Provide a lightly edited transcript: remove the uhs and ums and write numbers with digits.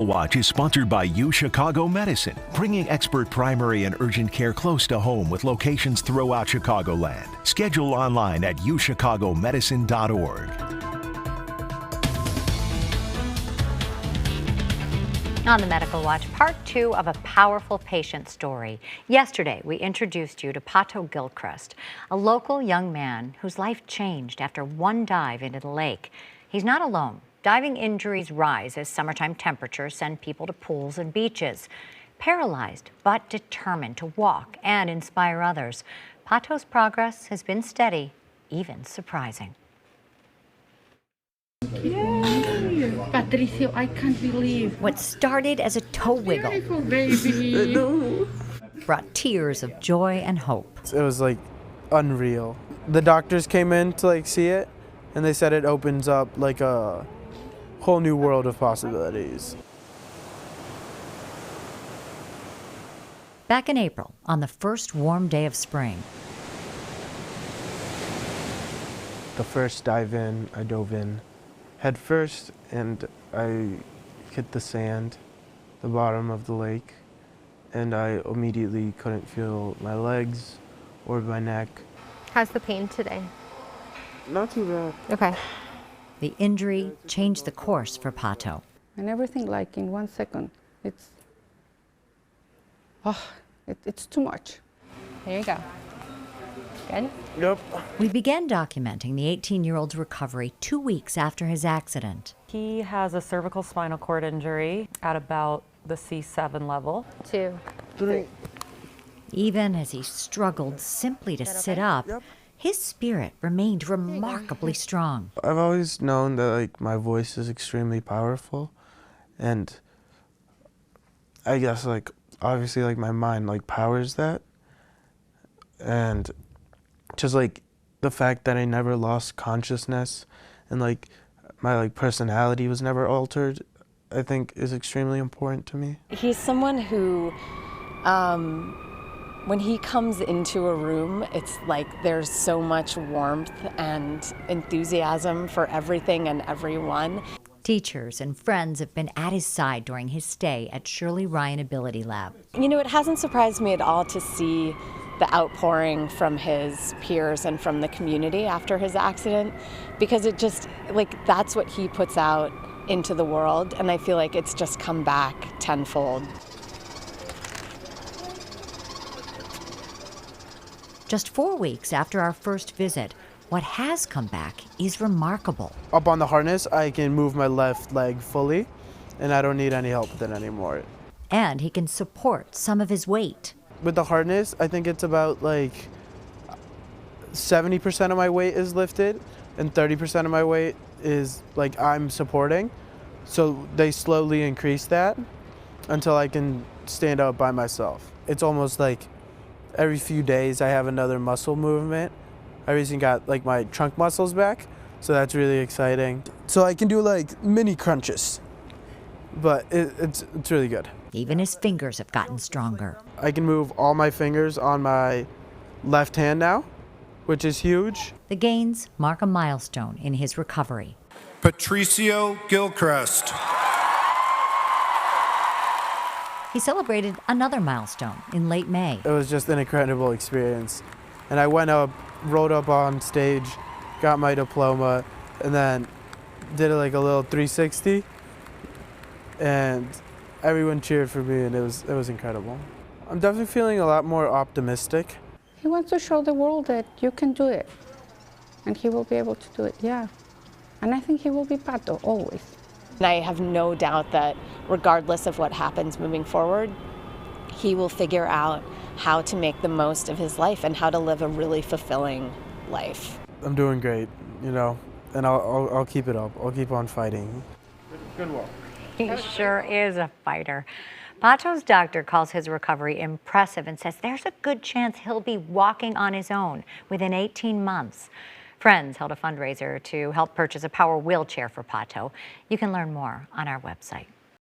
Watch is sponsored by U Chicago Medicine, bringing expert primary and urgent care close to home with locations throughout Chicagoland. Schedule online at uchicago.medicine.org. On the Medical Watch, part 2 of a powerful patient story. Yesterday, we introduced you to Pato Gilchrist, a local young man whose life changed after one dive into the lake. He's not alone. Diving injuries rise as summertime temperatures send people to pools and beaches. Paralyzed but determined to walk and inspire others, Pato's progress has been steady, even surprising. Yay! Patricio, I can't believe. What started as a toe wiggle Beautiful baby. brought tears of joy and hope. It was like unreal. The doctors came in to see it, and they said it opens up like a whole new world of possibilities. Back in April, on the first warm day of spring, The first dive in, I dove in head first, and I hit the sand, the bottom of the lake, and I immediately couldn't feel my legs or my neck. How's the pain today? Not too bad. Okay. the injury changed the course for Pato. And everything like in 1 second. It's too much. There you go. Good? Yep. We began documenting the 18-year-old's recovery 2 weeks after his accident. He has a cervical spinal cord injury at about the C7 level. 2, 3. Even as he struggled simply to sit up, his spirit remained remarkably strong. I've always known that my voice is extremely powerful, and I guess obviously my mind powers that, and just the fact that I never lost consciousness and my personality was never altered, I think is extremely important to me. He's someone who, when he comes into a room, it's there's so much warmth and enthusiasm for everything and everyone. Teachers and friends have been at his side during his stay at Shirley Ryan Ability Lab. You know, it hasn't surprised me at all to see the outpouring from his peers and from the community after his accident, because it just, that's what he puts out into the world, and I feel like it's just come back tenfold. Just 4 weeks after our first visit, what has come back is remarkable. Up on the harness, I can move my left leg fully, and I don't need any help with it anymore. And he can support some of his weight. With the harness, I think it's about 70% of my weight is lifted, and 30% of my weight is I'm supporting. So they slowly increase that until I can stand up by myself. It's almost every few days I have another muscle movement. I recently got my trunk muscles back, so that's really exciting. So I can do mini crunches, but it's really good. Even his fingers have gotten stronger. I can move all my fingers on my left hand now, which is huge. The gains mark a milestone in his recovery. Patricio Gilchrist. He celebrated another milestone in late May. It was just an incredible experience. And I went up, rode up on stage, got my diploma, and then did a little 360. And everyone cheered for me, and it was incredible. I'm definitely feeling a lot more optimistic. He wants to show the world that you can do it, and he will be able to do it, yeah. And I think he will be Pato, always. And I have no doubt that regardless of what happens moving forward, he will figure out how to make the most of his life and how to live a really fulfilling life. I'm doing great, and I'll keep it up. I'll keep on fighting. Good walk. He sure is a fighter. Pato's doctor calls his recovery impressive and says there's a good chance he'll be walking on his own within 18 months. Friends held a fundraiser to help purchase a power wheelchair for Pato. You can learn more on our website.